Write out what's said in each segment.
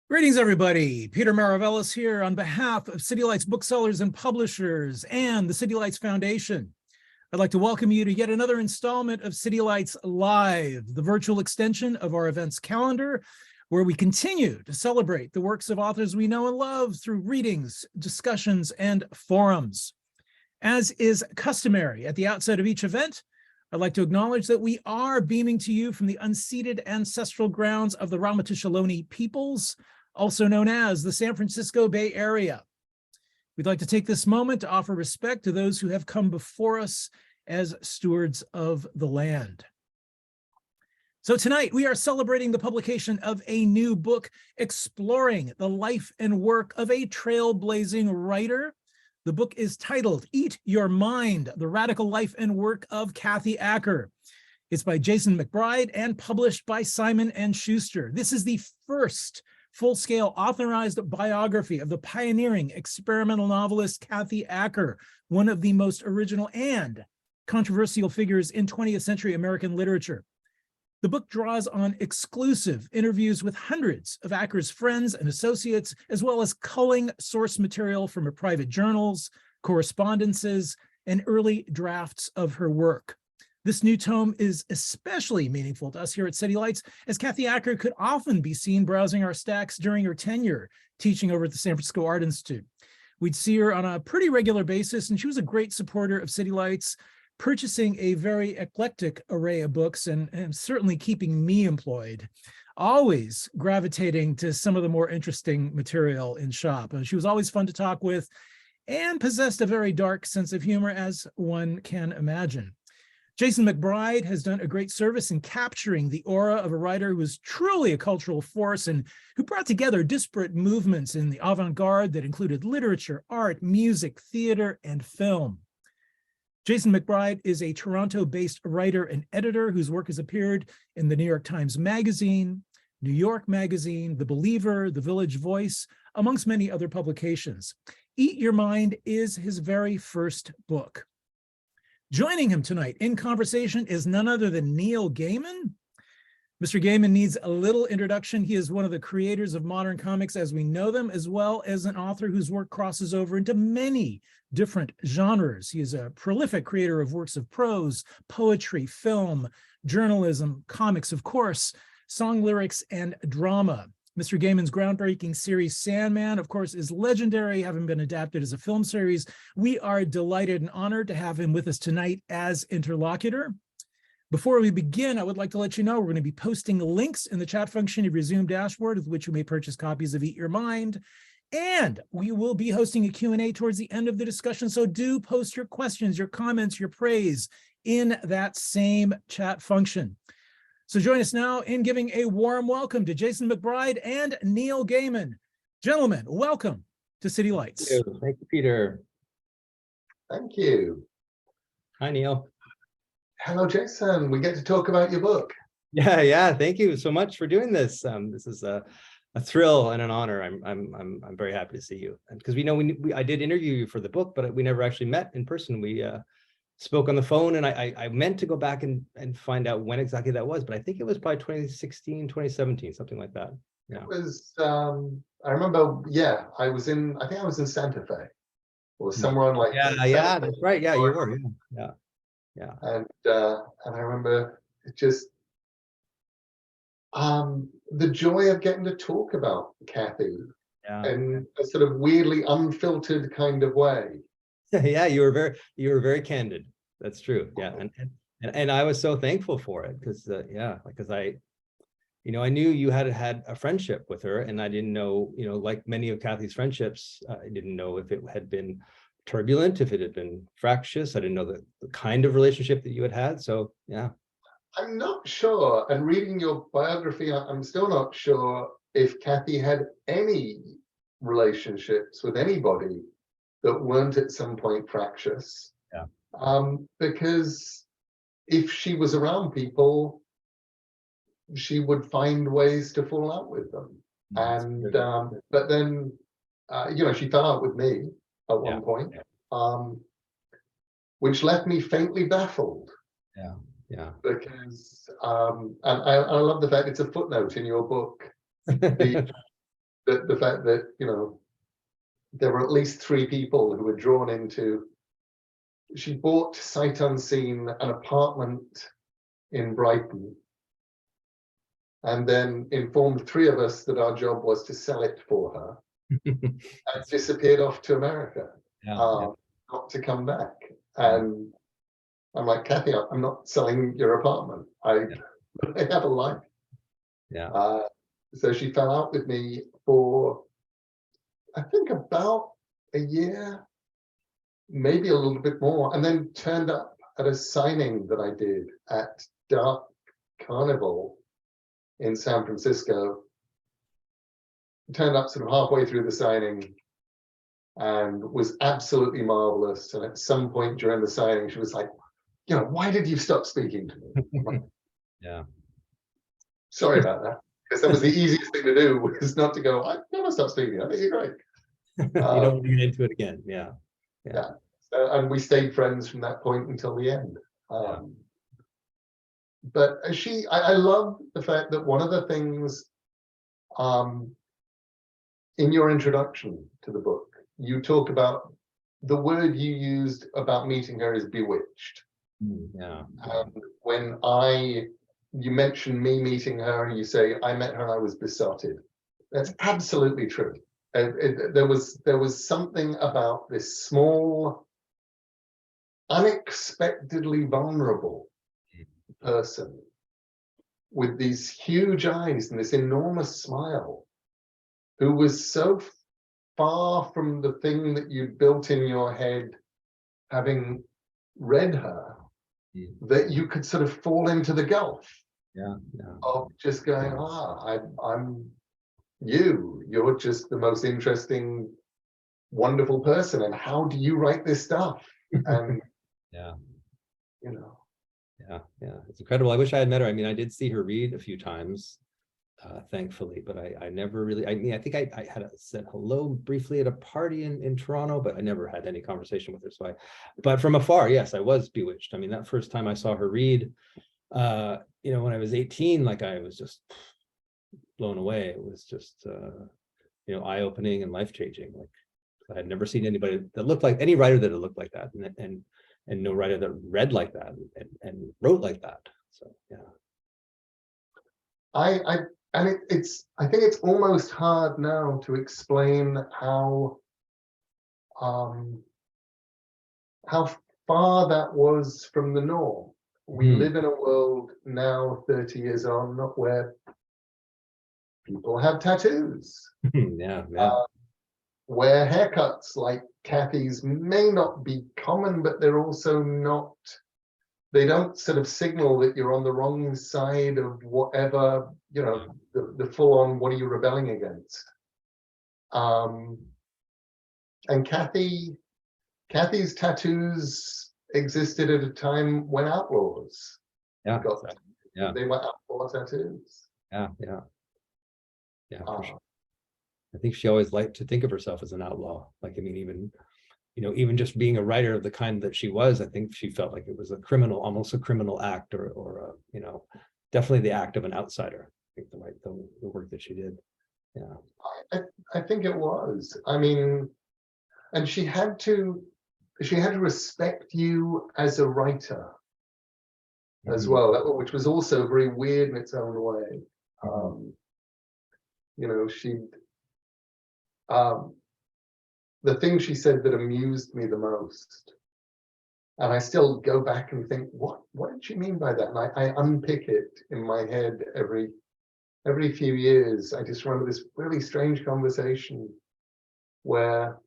Greetings, everybody. Peter Maravellis here on behalf of City Lights booksellers and publishers and the City Lights Foundation. I'd like to welcome you to yet another installment of City Lights Live, the virtual extension of our events calendar, where we continue to celebrate the works of authors we know and love through readings, discussions, and forums. As is customary at the outset of each event, I'd like to acknowledge that we are beaming to you from the unceded ancestral grounds of the Ramaytush peoples, also known as the San Francisco Bay Area. We'd like to take this moment to offer respect to those who have come before us as stewards of the land. So tonight we are celebrating the publication of a new book exploring the life and work of a trailblazing writer. The book is titled Eat Your Mind, The Radical Life and Work of Kathy Acker. It's by Jason McBride and published by Simon and Schuster. This is the first full-scale authorized biography of the pioneering experimental novelist Kathy Acker, one of the most original and controversial figures in 20th century American literature. The book draws on exclusive interviews with hundreds of Acker's friends and associates, as well as culling source material from her private journals, correspondences, and early drafts of her work. This new tome is especially meaningful to us here at City Lights, as Kathy Acker could often be seen browsing our stacks during her tenure teaching over at the San Francisco Art Institute. We'd see her on a pretty regular basis, and she was a great supporter of City Lights, purchasing a very eclectic array of books and certainly keeping me employed, always gravitating to some of the more interesting material in shop. She was always fun to talk with and possessed a very dark sense of humor, as one can imagine. Jason McBride has done a great service in capturing the aura of a writer who was truly a cultural force and who brought together disparate movements in the avant-garde that included literature, art, music, theater, and film. Jason McBride is a Toronto-based writer and editor whose work has appeared in the New York Times Magazine, New York Magazine, The Believer, The Village Voice, amongst many other publications. Eat Your Mind is his very first book. Joining him tonight in conversation is none other than Neil Gaiman. Mr. Gaiman needs a little introduction. He is one of the creators of modern comics as we know them, as well as an author whose work crosses over into many different genres. He is a prolific creator of works of prose, poetry, film, journalism, comics, of course, song lyrics, and drama. Mr. Gaiman's groundbreaking series Sandman, of course, is legendary, having been adapted as a film series. We are delighted and honored to have him with us tonight as interlocutor. Before we begin, I would like to let you know we're going to be posting links in the chat function of your Zoom dashboard with which you may purchase copies of Eat Your Mind. And we will be hosting a Q&A towards the end of the discussion. So do post your questions, your comments, your praise in that same chat function. So join us now in giving a warm welcome to Jason McBride and Neil Gaiman. Gentlemen, welcome to City Lights. Thank you, Peter. Thank you. Hi, Neil. Hello, Jason. We get to talk about your book. Yeah. Thank you so much for doing this. This is a thrill and an honor. I'm very happy to see you. And because we know I did interview you for the book, but we never actually met in person. We spoke on the phone, and I meant to go back and find out when exactly that was, but I think it was probably 2016, 2017, something like that. Yeah. It was, I remember, I think I was in Santa Fe or somewhere on like. Yeah, that's right. Yeah, you were. Yeah. And I remember just the joy of getting to talk about Kathy in a sort of weirdly unfiltered kind of way. Yeah, you were very candid. That's true. Yeah, and I was so thankful for it because because I knew you had a friendship with her, and I didn't know, like many of Kathy's friendships, I didn't know if it had been turbulent, if it had been fractious. I didn't know the kind of relationship that you had. So yeah. I'm not sure. And reading your biography, I'm still not sure if Kathy had any relationships with anybody that weren't at some point fractious. Yeah. Because if she was around people, she would find ways to fall out with them. And but then she fell out with me at one point, which left me faintly baffled. Yeah. Because and I love the fact it's a footnote in your book. the fact that, you know, there were at least 3 people who were drawn into. She bought sight unseen an apartment in Brighton, and then informed 3 of us that our job was to sell it for her, and disappeared off to America, not to come back. And I'm like, Kathy, I'm not selling your apartment. I have a life. Yeah. So she fell out with me for, I think, about a year, maybe a little bit more, and then turned up at a signing that I did at Dark Carnival in San Francisco. Turned up sort of halfway through the signing and was absolutely marvelous. And at some point during the signing, she was like, you know, why did you stop speaking to me? Like, Yeah. sorry about that. Because that was the easiest thing to do, was not to go, I never stop speaking. I think you're great. You don't want to get into it again. Yeah. Yeah. And we stayed friends from that point until the end. But I love the fact that one of the things in your introduction to the book, you talk about the word you used about meeting her is bewitched. Yeah. And when you mention me meeting her, and you say, I met her and I was besotted. That's absolutely true. There was something about this small, unexpectedly vulnerable person with these huge eyes and this enormous smile, who was so far from the thing that you'd built in your head, having read her, that you could sort of fall into the gulf of just going, I'm you're just the most interesting, wonderful person, and how do you write this stuff? And you know, it's incredible. I wish I had met her. I mean, I did see her read a few times, thankfully, but I never really, I mean, I think I had said hello briefly at a party in Toronto, but I never had any conversation with her. So but from afar, yes, I was bewitched. I mean, that first time I saw her read, you know, when I was 18, like, I was just blown away. It was just, you know, eye-opening and life-changing. Like, I had never seen anybody that looked like, any writer that looked like that, and no writer that read like that and wrote like that. So I think it's almost hard now to explain how far that was from the norm. We live in a world now, 30 years on, where people have tattoos. Where haircuts like Kathy's may not be common, but they're also not, they don't sort of signal that you're on the wrong side of whatever, you know, the full-on, what are you rebelling against? And Kathy's tattoos existed at a time when outlaws got tattoos. They were outlaw tattoos. For sure. I think she always liked to think of herself as an outlaw. Like, I mean, even, you know, even just being a writer of the kind that she was, I think she felt like it was a criminal, almost a criminal act, or a, you know, definitely the act of an outsider. I think the work that she did. I think it was. I mean, and she had to respect you as a writer as well, which was also very weird in its own way. You know, the thing she said that amused me the most, and I still go back and think, what did she mean by that? And I unpick it in my head every few years. I just remember this really strange conversation where,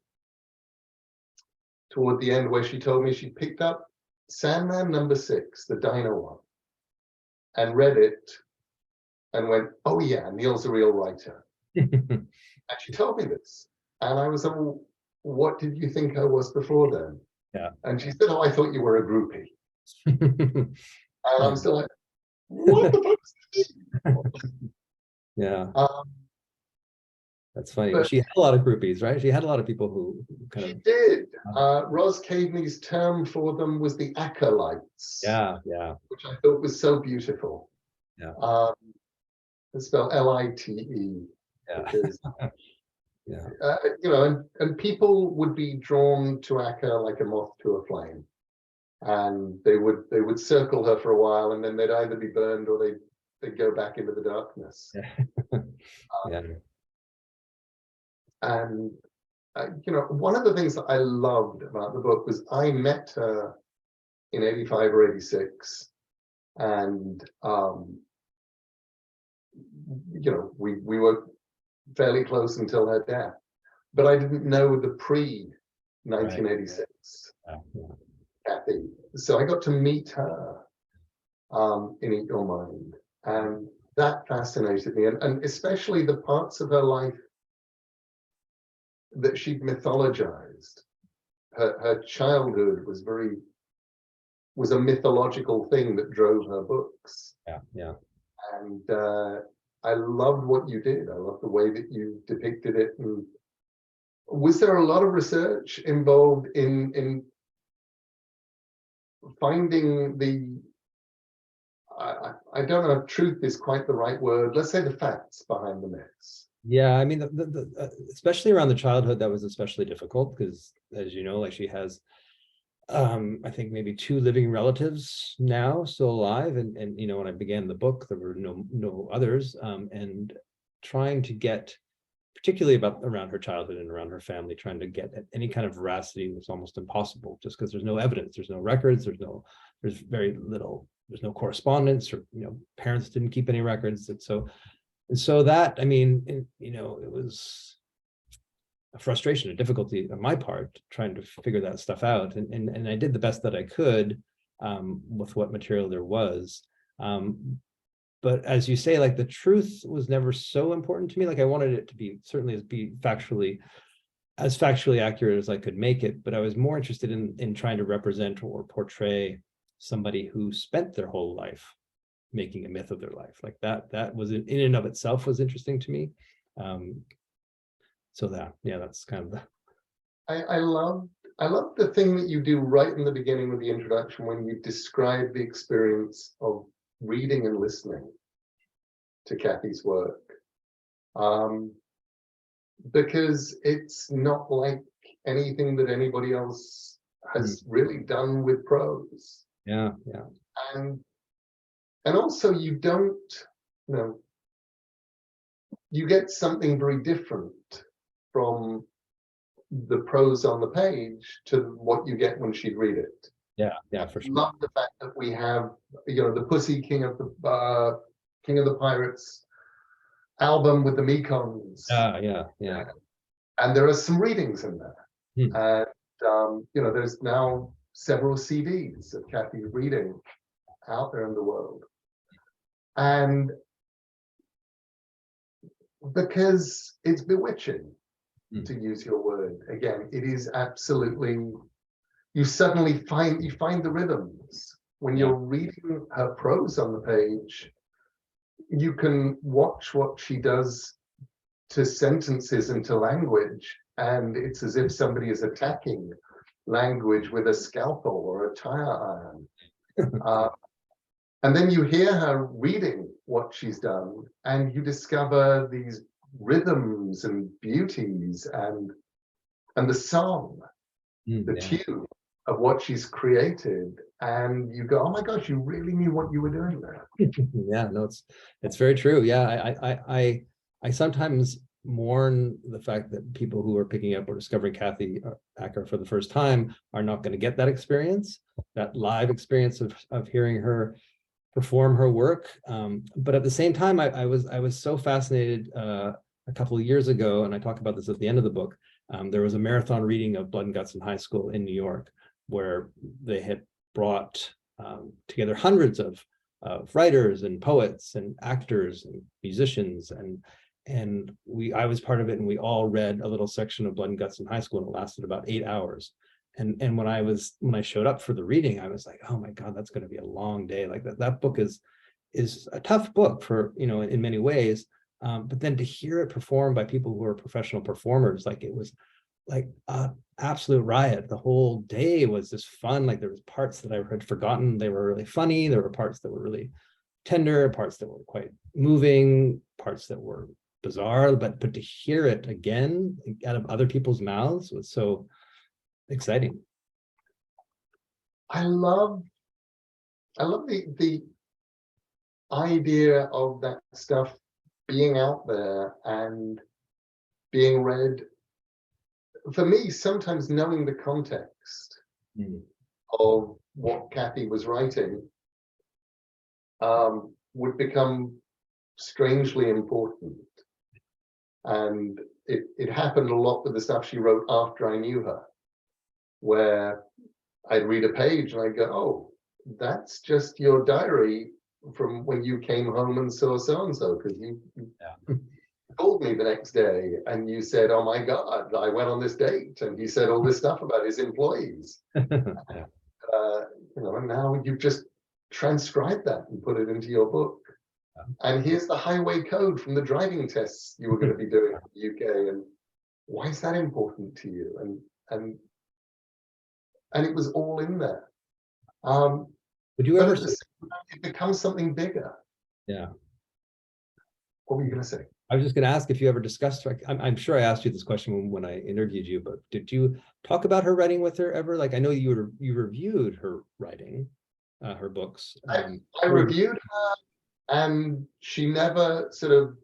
toward the end, where she told me she picked up Sandman #6, the Dino one, and read it and went, oh yeah, Neil's a real writer. And she told me this, and I was like, well, what did you think I was before then? And she said, oh, I thought you were a groupie. And I'm still like, what the fuck does that mean? That's funny. But she had a lot of groupies, right? She had a lot of people who kind of. She did. Ros Cadeney's term for them was the acolytes. Which I thought was so beautiful. It's spelled Lite. Yeah. because Yeah. and people would be drawn to Acker like a moth to a flame, and they would circle her for a while, and then they'd either be burned or they'd go back into the darkness. Yeah. Yeah. And one of the things that I loved about the book was I met her in 85 or 86, and we were fairly close until her death, but I didn't know the pre 1986 Yeah. Kathy. So I got to meet her in Eat Your Mind, and that fascinated me, and especially the parts of her life that she'd mythologized. Her childhood was a mythological thing that drove her books. Yeah. And I loved what you did. I loved the way that you depicted it. And was there a lot of research involved in finding I don't know if truth is quite the right word, let's say the facts behind the myths? Yeah, I mean, especially around the childhood, that was especially difficult because, as you know, like she has, I think maybe 2 living relatives now still alive, and when I began the book, there were no others, and trying to get, particularly around her childhood and around her family, trying to get at any kind of veracity was almost impossible, just because there's no evidence, there's no records, there's very little, there's no correspondence, or parents didn't keep any records, and so that, I mean, it was a frustration, a difficulty on my part trying to figure that stuff out, and I did the best that I could with what material there was. But as you say, like, the truth was never so important to me. Like, I wanted it to be certainly be as factually accurate as I could make it, but I was more interested in trying to represent or portray somebody who spent their whole life making a myth of their life. Like that was in and of itself was interesting to me. So that's kind of the. I love the thing that you do right in the beginning with the introduction, when you describe the experience of reading and listening to Kathy's work, because it's not like anything that anybody else has really done with prose. Yeah. And also, you don't, you get something very different from the prose on the page to what you get when she'd read it. Yeah, for sure. Love the fact that we have, the Pussy King of the Pirates album with the Mekons. Yeah. And there are some readings in there. And there's now several CDs of Kathy reading out there in the world. And because it's bewitching, to use your word again, it is absolutely, you suddenly find the rhythms when you're reading her prose on the page. You can watch what she does to sentences and to language, and it's as if somebody is attacking language with a scalpel or a tire iron. And then you hear her reading what she's done, and you discover these rhythms and beauties and the song, the tune of what she's created, and you go, oh my gosh, you really knew what you were doing there. Yeah, no, it's very true. Yeah, I sometimes mourn the fact that people who are picking up or discovering Kathy Acker for the first time are not going to get that experience, that live experience of hearing her perform her work. But at the same time, I was so fascinated a couple of years ago, and I talk about this at the end of the book. There was a marathon reading of Blood and Guts in high school in New York, where they had brought together hundreds of writers and poets and actors and musicians, and I was part of it, and we all read a little section of Blood and Guts in high school, and it lasted about 8 hours. And when I showed up for the reading, I was like, oh my God, that's going to be a long day. Like that book is a tough book for, in many ways. But then to hear it performed by people who are professional performers, like it was like an absolute riot. The whole day was just fun. Like there was parts that I had forgotten. They were really funny. There were parts that were really tender, parts that were quite moving, parts that were bizarre, but to hear it again out of other people's mouths was so exciting. I love the idea of that stuff being out there and being read. For me, sometimes knowing the context of what Kathy was writing would become strangely important. And it happened a lot with the stuff she wrote after I knew her, where I'd read a page and I'd go, oh, that's just your diary from when you came home and saw so-and-so, because you called me the next day and you said, oh my God, I went on this date, and he said all this stuff about his employees. And now you've just transcribed that and put it into your book. And here's the highway code from the driving tests you were going to be doing in the UK. And why is that important to you? And it was all in there. Would you ever? It becomes something bigger. Yeah. What were you going to say? I was just going to ask if you ever discussed. I'm sure I asked you this question when I interviewed you, but did you talk about her writing with her ever? Like, I know you reviewed her writing, her books. I reviewed her, and she never sort of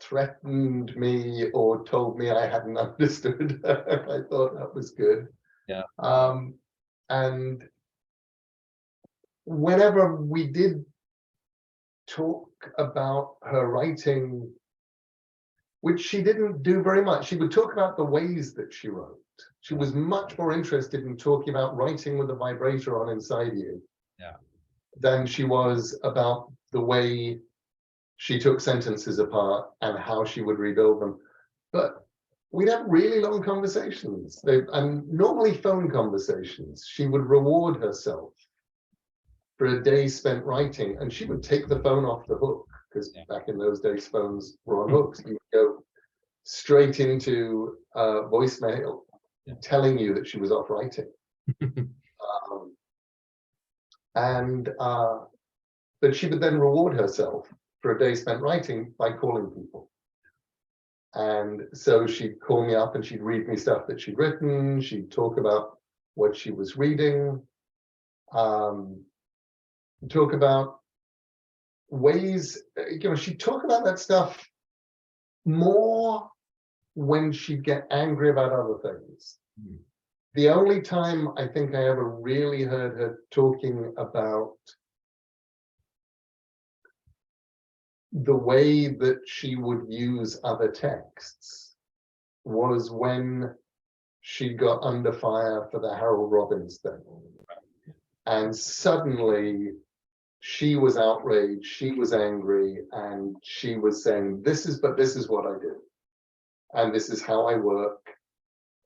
threatened me or told me I hadn't understood her. I thought that was good. Yeah. And whenever we did talk about her writing, which she didn't do very much, she would talk about the ways that she wrote. She was much more interested in talking about writing with a vibrator on inside you than she was about the way she took sentences apart and how she would rebuild them. But we'd have really long conversations, and normally phone conversations. She would reward herself for a day spent writing, and she would take the phone off the hook, because back in those days phones were on hooks. You would go straight into voicemail telling you that she was off writing. But she would then reward herself for a day spent writing by calling people. And so she'd call me up and she'd read me stuff that she'd written. She'd talk about what she was reading. Talk about ways, she'd talk about that stuff more when she'd get angry about other things. The only time I think I ever really heard her talking about the way that she would use other texts was when she got under fire for the Harold Robbins thing. And suddenly she was outraged, she was angry, and she was saying, this is what I do. And this is how I work.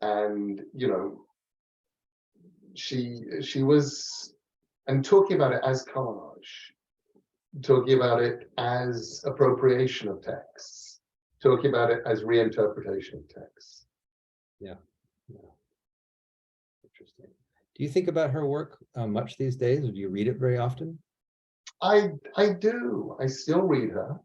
And, she was, and talking about it as carnage, talking about it as appropriation of texts, talking about it as reinterpretation of texts. Yeah. Interesting. Do you think about her work much these days? Or do you read it very often? I do. I still read her.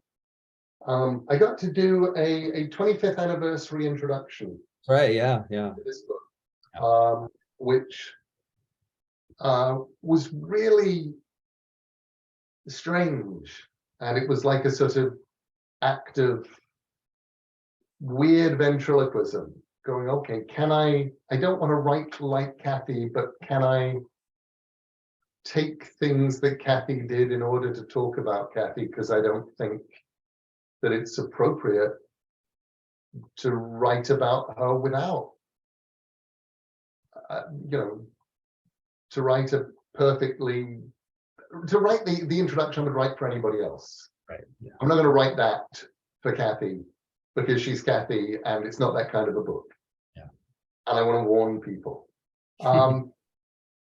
I got to do a 25th anniversary introduction. Right. Yeah. To this book, which was really strange, and it was like a sort of act of weird ventriloquism, going, okay, I don't want to write like Kathy, but can I take things that Kathy did in order to talk about Kathy, because I don't think that it's appropriate to write about her without to write the introduction I would write for anybody else. Right. Yeah. I'm not going to write that for Kathy because she's Kathy and it's not that kind of a book. Yeah. And I want to warn people.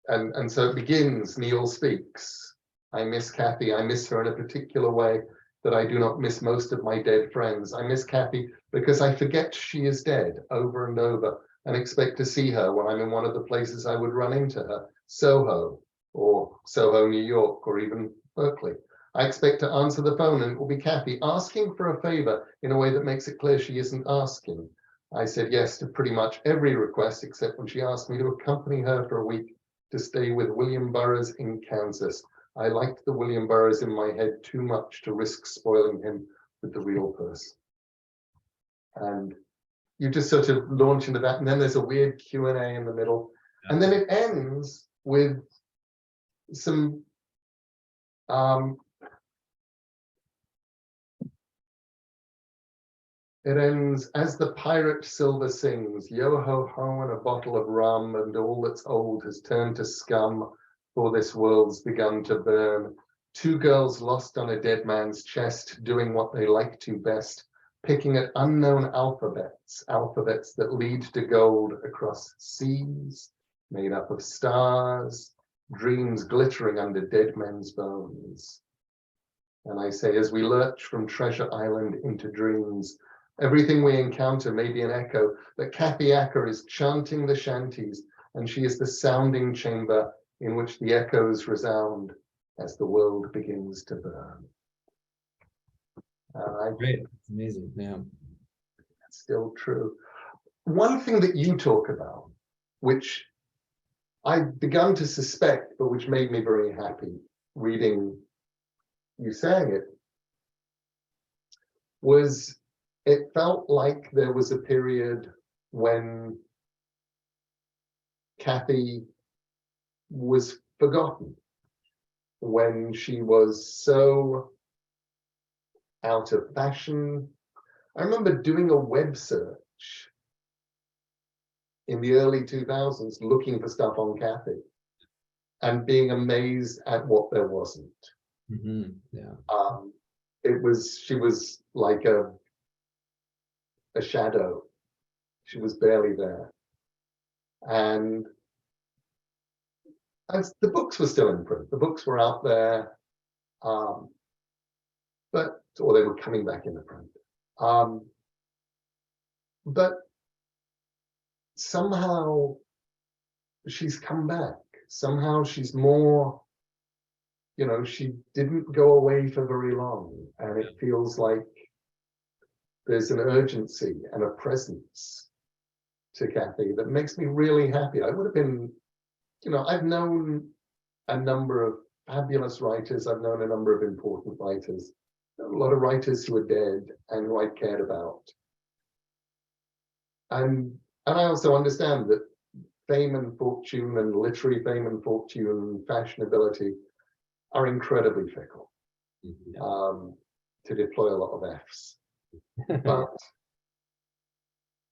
And so it begins, Neil speaks. I miss Kathy. I miss her in a particular way that I do not miss most of my dead friends. I miss Kathy because I forget she is dead over and over and expect to see her when I'm in one of the places I would run into her, Soho, or Soho, New York, or even Berkeley. I expect to answer the phone and it will be Kathy asking for a favor in a way that makes it clear she isn't asking. I said yes to pretty much every request except when she asked me to accompany her for a week to stay with William Burroughs in Kansas. I liked the William Burroughs in my head too much to risk spoiling him with the real person. And you just sort of launch into that, and then there's a weird Q&A in the middle, and then it ends with some it ends, as the pirate silver sings, yo ho ho, and a bottle of rum, and all that's old has turned to scum, for this world's begun to burn. Two girls lost on a dead man's chest, doing what they like to best, picking at unknown alphabets, alphabets that lead to gold across seas, made up of stars, dreams glittering under dead men's bones. And I say, as we lurch from Treasure Island into dreams, everything we encounter may be an echo, but Kathy Acker is chanting the shanties, and she is the sounding chamber in which the echoes resound as the world begins to burn. Great, it's amazing. Yeah, that's still true. One thing that you talk about, which I'd begun to suspect, but which made me very happy reading you saying it, was it felt like there was a period when Kathy was forgotten, when she was so out of fashion. I remember doing a web search in the early 2000s looking for stuff on Kathy and being amazed at what there wasn't. Mm-hmm. Yeah. She was like a shadow. She was barely there. And as the books were still in print, the books were out there, or they were coming back into print. But somehow she's come back. Somehow she's more, she didn't go away for very long. And it feels like there's an urgency and a presence to Kathy that makes me really happy. I would have been, I've known a number of fabulous writers. I've known a number of important writers. A lot of writers who are dead and who I cared about. And I also understand that fame and fortune and literary fame and fortune, fashionability are incredibly fickle, to deploy a lot of Fs.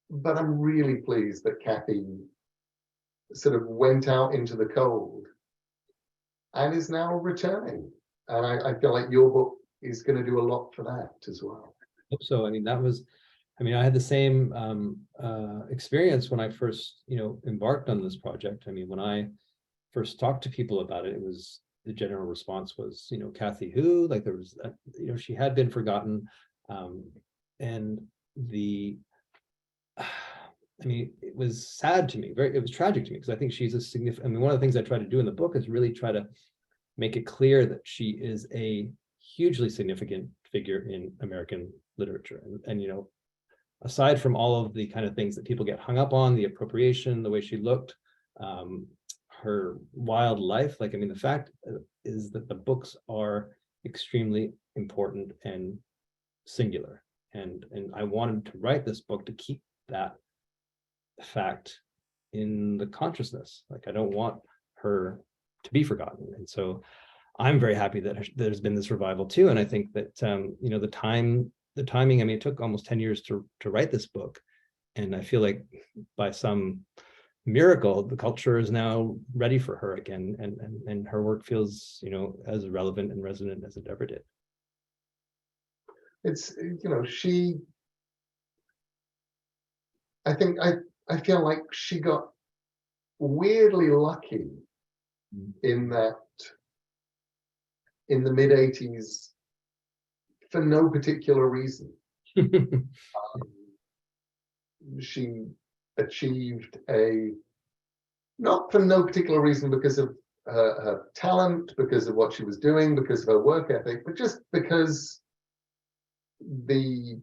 But I'm really pleased that Kathy sort of went out into the cold and is now returning. And I feel like your book is going to do a lot for that as well. I hope so. I had the same experience when I first, embarked on this project. When I first talked to people about it, the general response was, Kathy who? Like there was, she had been forgotten. And it was sad to me. It was tragic to me because I think she's a significant. One of the things I try to do in the book is really try to make it clear that she is a hugely significant figure in American literature. And aside from all of the kind of things that people get hung up on, the appropriation, the way she looked, her wild life, the fact is that the books are extremely important and singular. And I wanted to write this book to keep that fact in the consciousness. I don't want her to be forgotten. And so I'm very happy that there's been this revival too. And I think that, the timing, it took almost 10 years to write this book. And I feel like by some miracle, the culture is now ready for her again. And her work feels, as relevant and resonant as it ever did. It's, I feel like she got weirdly lucky in that in the mid-80s for no particular reason. She achieved not for no particular reason because of her talent, because of what she was doing, because of her work ethic, but just because the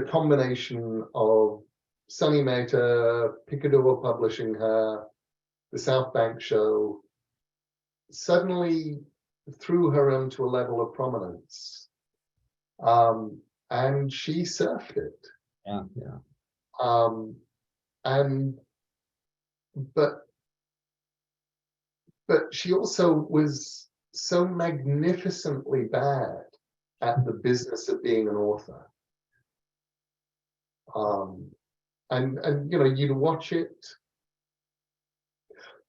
combination of Sunny Mehta, Picador publishing her, the South Bank show, suddenly threw her onto a level of prominence. And she surfed it. Yeah, yeah. But she also was so magnificently bad at the business of being an author. And you know, you'd watch it.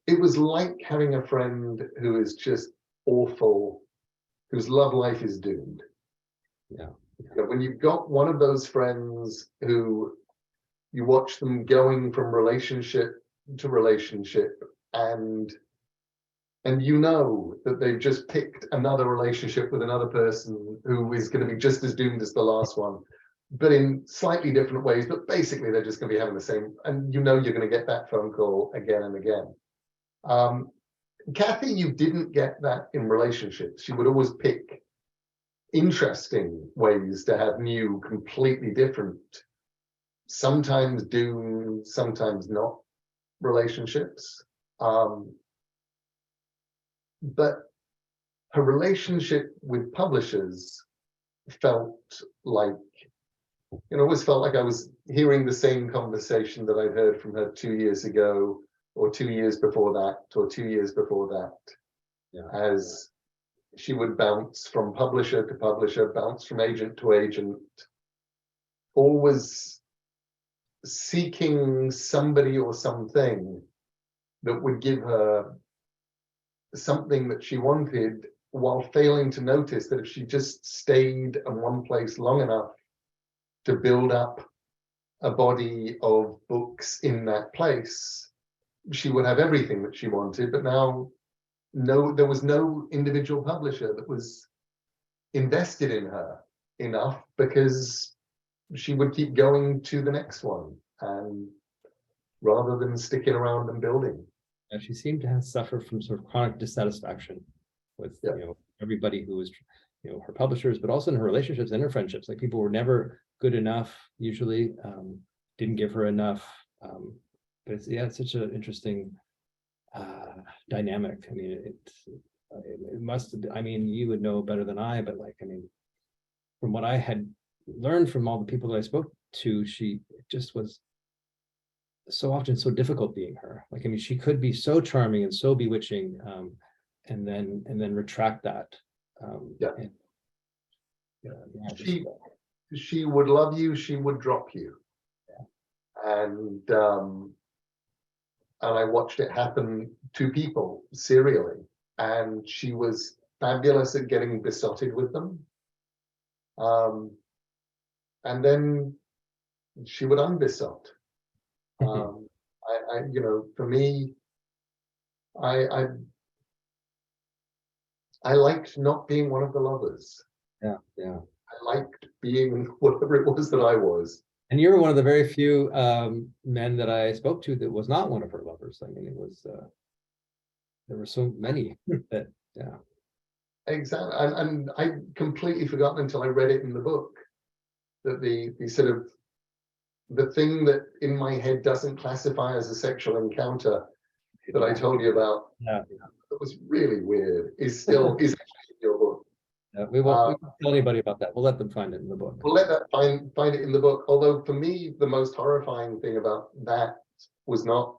It was like having a friend who is just awful, whose love life is doomed. Yeah. You know, when you've got one of those friends who you watch them going from relationship to relationship, and you know that they've just picked another relationship with another person who is going to be just as doomed as the last one, but in slightly different ways, but basically they're just going to be having the same, and you know you're going to get that phone call again and again. Kathy, you didn't get that in relationships. She would always pick interesting ways to have new, completely different, sometimes doomed, sometimes not relationships. But her relationship with publishers felt like, you know, always felt like I was hearing the same conversation that I'd heard from her 2 years ago, or 2 years before that, or 2 years before that. Yeah. As she would bounce from publisher to publisher, bounce from agent to agent, always seeking somebody or something that would give her something that she wanted, while failing to notice that if she just stayed in one place long enough to build up a body of books in that place, she would have everything that she wanted. But now, no, there was no individual publisher that was invested in her enough, because she would keep going to the next one, and rather than sticking around and building. And she seemed to have suffered from sort of chronic dissatisfaction with Yeah. you know, everybody who was, you know, her publishers, but also in her relationships and her friendships. Like, people were never good enough, usually, didn't give her enough. But it's, yeah, it's such an interesting dynamic. I mean, it must have been, I mean, you would know better than I, but like, I mean, from what I had learned from all the people that I spoke to, she just was so often so difficult being her. Like, I mean, she could be so charming and so bewitching, and then retract that. Yeah. And, yeah, She would love you, she would drop you. Yeah. And I watched it happen to people serially, and she was fabulous at getting besotted with them. And then she would unbesot. You know, for me, I liked not being one of the lovers. Yeah, yeah. I liked being whatever it was that I was. And you were one of the very few men that I spoke to that was not one of her lovers. I mean, it was there were so many that, yeah. Exactly, and I completely forgotten until I read it in the book, that the sort of the thing that in my head doesn't classify as a sexual encounter that I told you about, Yeah, that was really weird, is still is actually in your book. yeah. We won't tell anybody about that. We'll let them find it in the book. We'll let that find it in the book. Although for me, the most horrifying thing about that was not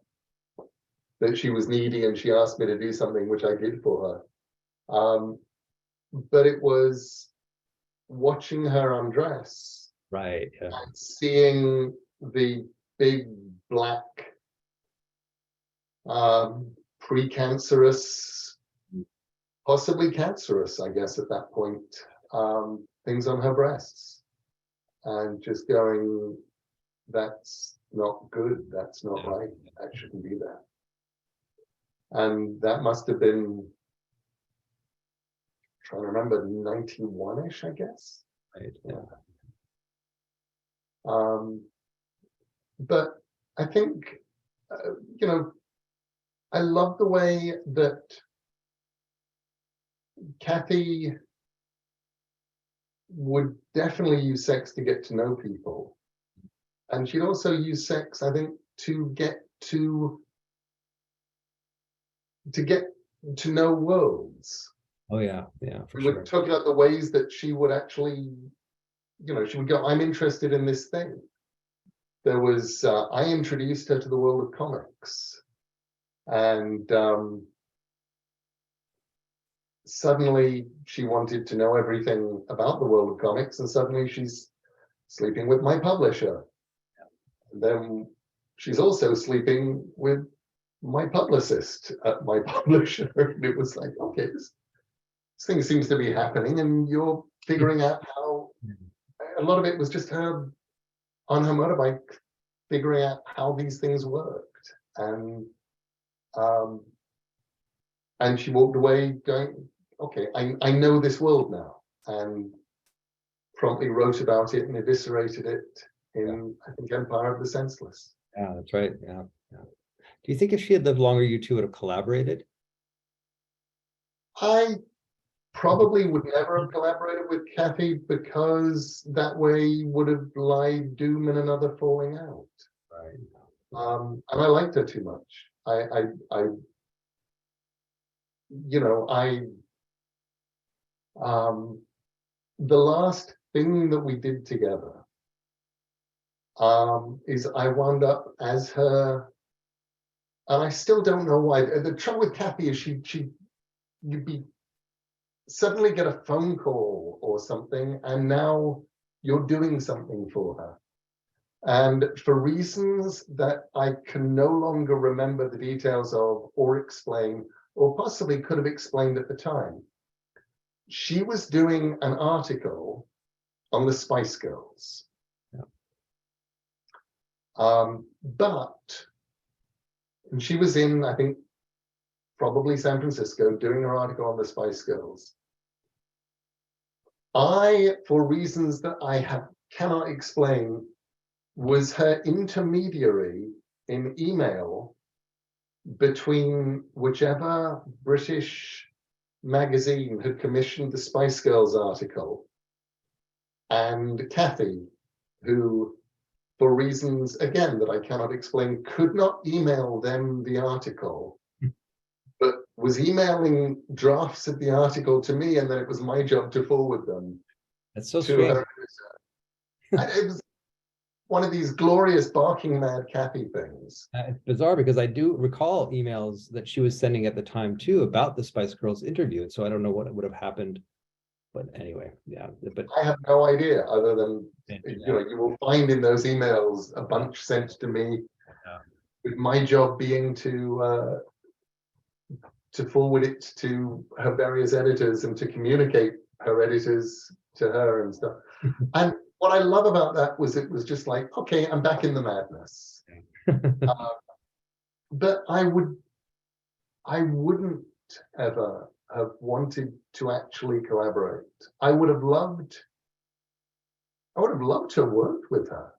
that she was needy and she asked me to do something, which I did for her, but it was watching her undress, Right. Yeah. and seeing the big black precancerous, possibly cancerous, I guess at that point, things on her breasts, and just going, that's not good, that's not right, that shouldn't be there. And that must have been, trying to remember, 91-ish, I guess. Right. Yeah. But I think, you know, I love the way that Kathy would definitely use sex to get to know people. And she'd also use sex, I think, to get to know worlds. Oh yeah, for We sure. would talk about the ways that she would actually, she would go, I'm interested in this thing. There was, I introduced her to the world of comics. And suddenly she wanted to know everything about the world of comics, and suddenly she's sleeping with my publisher. And then she's also sleeping with my publicist at my publisher. And it was like, okay, this thing seems to be happening, and you're figuring out how. A lot of it was just her on her motorbike figuring out how these things worked. And she walked away going, okay, I know this world now, and promptly wrote about it and eviscerated it in, I think, Empire of the Senseless. Yeah, that's right. Yeah. Do you think if she had lived longer, you two would have collaborated? I probably would never have collaborated with Kathy, because that way would have lied doom in another falling out. Right. And I liked her too much. The last thing that we did together is I wound up as her, and I still don't know why. The trouble with Kathy is you'd be suddenly get a phone call or something, and now you're doing something for her. And for reasons that I can no longer remember the details of or explain, or possibly could have explained at the time, she was doing an article on the Spice Girls. Yeah. And she was in, I think, probably San Francisco, doing her article on the Spice Girls. For reasons that I cannot explain, was her intermediary in email between whichever British magazine had commissioned the Spice Girls article and Kathy, who, for reasons, again, that I cannot explain, could not email them the article, but was emailing drafts of the article to me, and then it was my job to forward them. That's so to strange. her. It was one of these glorious barking mad Kathy things. It's bizarre, because I do recall emails that she was sending at the time too about the Spice Girls interview, and so I don't know what would have happened. But anyway, yeah. But I have no idea, other than you will find in those emails a bunch sent to me, with my job being to forward it to her various editors and to communicate her editors to her and stuff. And what I love about that was it was just like, okay, I'm back in the madness. But I wouldn't ever have wanted to actually collaborate. I would have loved to have worked with her,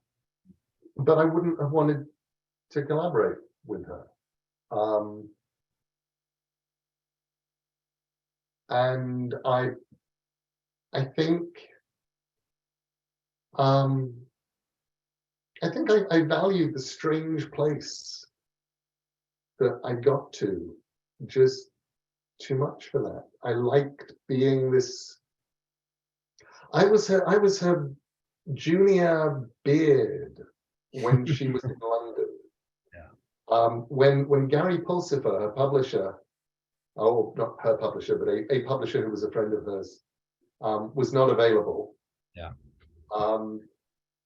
but I wouldn't have wanted to collaborate with her. And I think I valued the strange place that I got to just too much for that. I liked being this. I was her junior beard when she was in London. Yeah. When Gary Pulsifer, her publisher, oh, not her publisher, but a publisher who was a friend of hers, was not available. Yeah.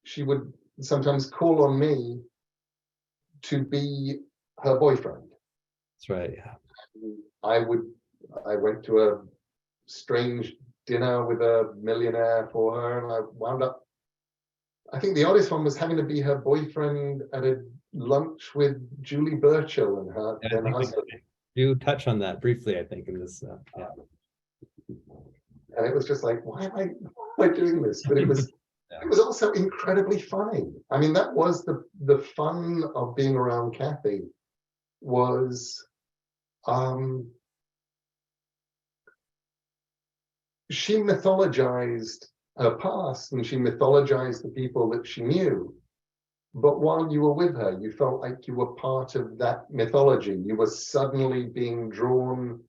She would sometimes call on me to be her boyfriend. That's right. Yeah. I went to a strange dinner with a millionaire for her, and I wound up, I think the oddest one was having to be her boyfriend at a lunch with Julie Burchill and her then husband. Do touch on that briefly, I think, in this. Yeah. And it was just like, why am I doing this? But it was it was also incredibly funny. I mean, that was the fun of being around Kathy, was she mythologized her past and she mythologized the people that she knew. But while you were with her, you felt like you were part of that mythology. You were suddenly being drawn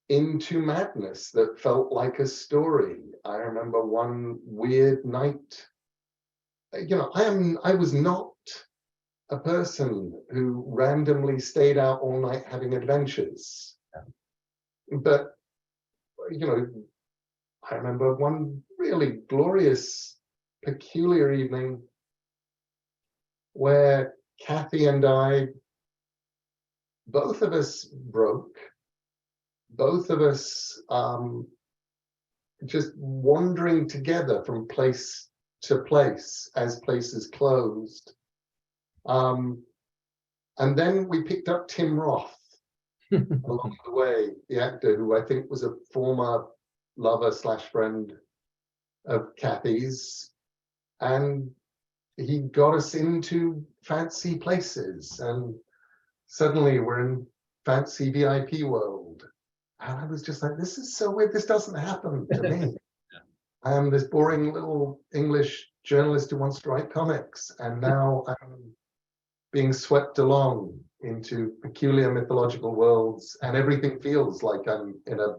into madness that felt like a story. I remember one weird night, I was not a person who randomly stayed out all night having adventures. But, I remember one really glorious, peculiar evening where Kathy and I, both of us broke, both of us just wandering together from place to place as places closed. And then we picked up Tim Roth along the way, the actor who I think was a former lover / friend of Kathy's. And he got us into fancy places. And suddenly we're in fancy VIP world. And I was just like, this is so weird. This doesn't happen to me. I am this boring little English journalist who wants to write comics. And now I'm being swept along into peculiar mythological worlds. And everything feels like I'm in a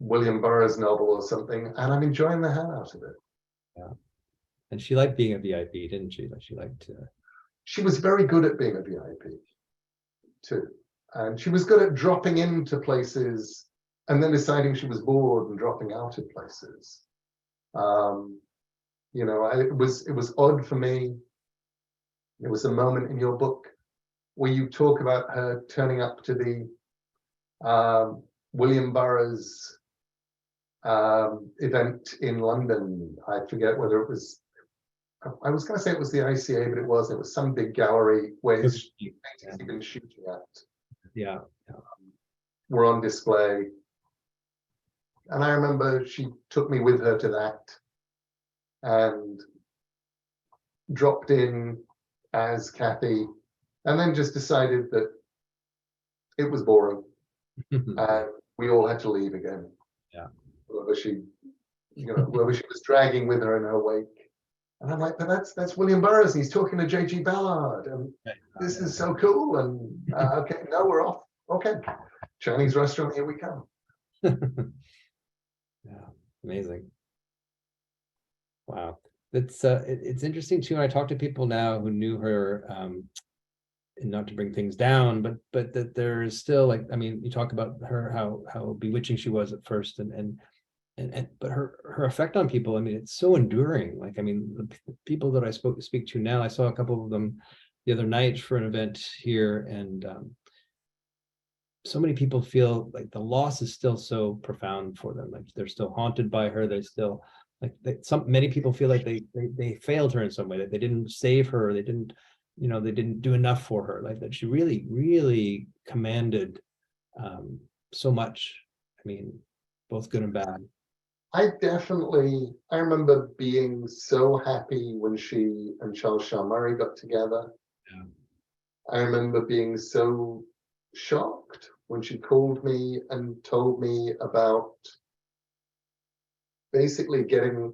William Burroughs novel or something. And I'm enjoying the hell out of it. Yeah. And she liked being a VIP, didn't she? Like she liked to... She was very good at being a VIP too. And she was good at dropping into places and then deciding she was bored and dropping out of places. It was odd for me. There was a moment in your book where you talk about her turning up to the William Burroughs event in London. I forget whether it was, I was going to say it was the ICA, but it wasn't. It was some big gallery where his paintings he'd been shooting at. Yeah. Were on display. And I remember she took me with her to that and dropped in as Kathy, and then just decided that it was boring and we all had to leave again. Yeah. Whoever she was dragging with her in her wake. And I'm like, but that's William Burroughs, and he's talking to J.G. Ballard, and this is so cool. And okay, no, we're off. Okay, Chinese restaurant, here we come. Yeah, amazing. Wow, it's interesting too. When I talk to people now who knew her, and not to bring things down, but that there is still, like, I mean, you talk about her, how bewitching she was at first, but her effect on people, I mean, it's so enduring. Like, I mean, the people that I speak to now, I saw a couple of them the other night for an event here, and so many people feel like the loss is still so profound for them. Like they're still haunted by her. They still many people feel like they failed her in some way, that they didn't save her. They didn't do enough for her. Like that she really, really commanded so much. I mean, both good and bad. I remember being so happy when she and Charles Shaar Murray got together. Yeah. I remember being so shocked when she called me and told me about basically getting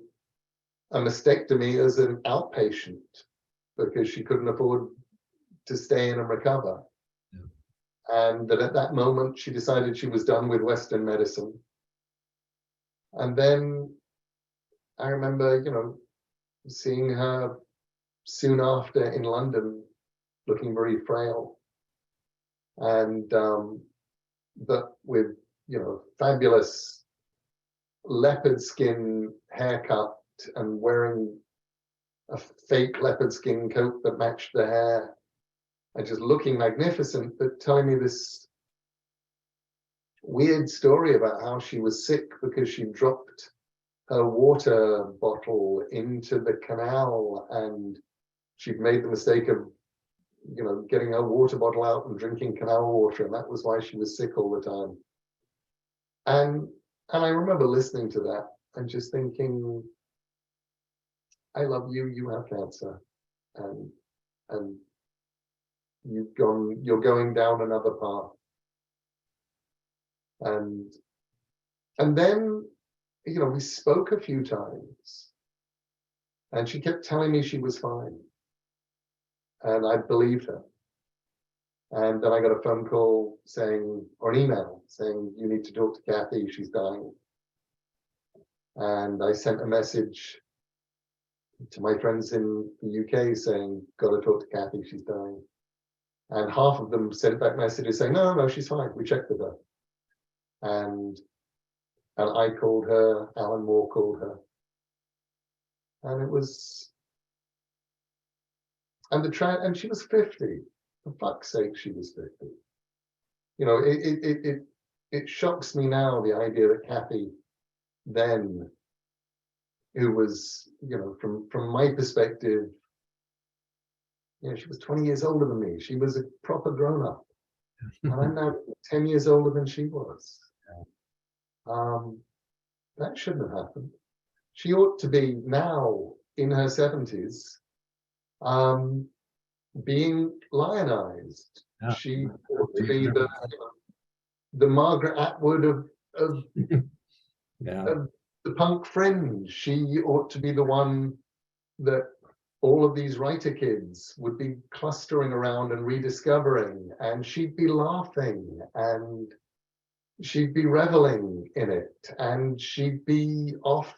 a mastectomy as an outpatient because she couldn't afford to stay in and recover. Yeah. And that at that moment she decided she was done with Western medicine. And then I remember, seeing her soon after in London looking very frail. And but with fabulous leopard skin haircut and wearing a fake leopard skin coat that matched the hair and just looking magnificent, but telling me this weird story about how she was sick because she dropped her water bottle into the canal and she'd made the mistake of getting her water bottle out and drinking canal water, and that was why she was sick all the time. And I remember listening to that and just thinking, I love you, you have cancer, and you're going down another path. And And then, you know, we spoke a few times, and she kept telling me she was fine. And I believed her. And then I got a phone call saying, or an email saying, you need to talk to Kathy, she's dying. And I sent a message to my friends in the UK saying, got to talk to Kathy, she's dying. And half of them sent back messages saying, no, she's fine, we checked with her. And I called her, Alan Moore called her. And it was, and she was 50. For fuck's sake, she was 50. You know, it shocks me now, the idea that Kathy then, who was, you know, from my perspective, you know, she was 20 years older than me. She was a proper grown-up. And I'm now 10 years older than she was. That shouldn't have happened. She ought to be now in her 70s, being lionized. Yeah. She ought to be the Margaret Atwood of the punk fringe. She ought to be the one that all of these writer kids would be clustering around and rediscovering, and she'd be laughing and she'd be reveling in it, and she'd be off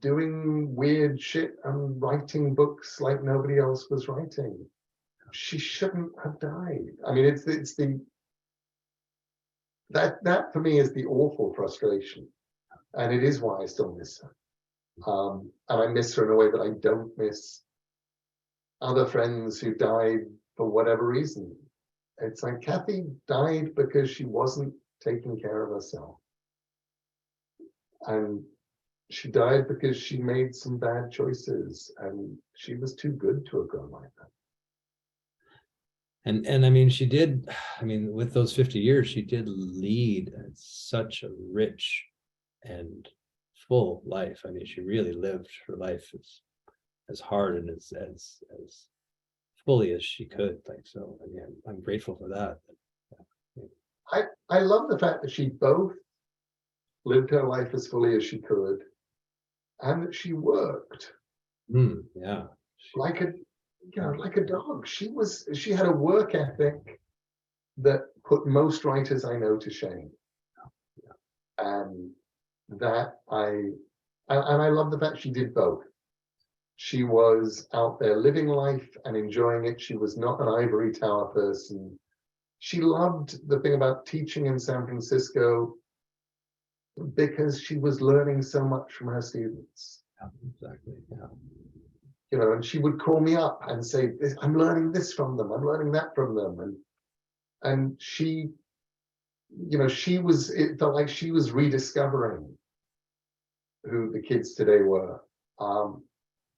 doing weird shit and writing books like nobody else was writing. She shouldn't have died. I mean, it's the that for me is the awful frustration, and it is why I still miss her. And I miss her in a way that I don't miss other friends who died for whatever reason. It's like Kathy died because she wasn't taking care of herself, and she died because she made some bad choices, and she was too good to have gone like that. And I mean, she did, I mean, with those 50 years, she did lead such a rich and full life. I mean, she really lived her life as hard and as fully as she could. Like, so, I mean, I'm grateful for that. I love the fact that she both lived her life as fully as she could, and that she worked. Yeah. Like a dog. She had a work ethic that put most writers I know to shame. And that I love the fact she did both. She was out there living life and enjoying it. She was not an ivory tower person. She loved the thing about teaching in San Francisco because she was learning so much from her students. Yeah, exactly. Yeah. You know, and she would call me up and say, I'm learning this from them, I'm learning that from them. And she, you know, it felt like she was rediscovering who the kids today were,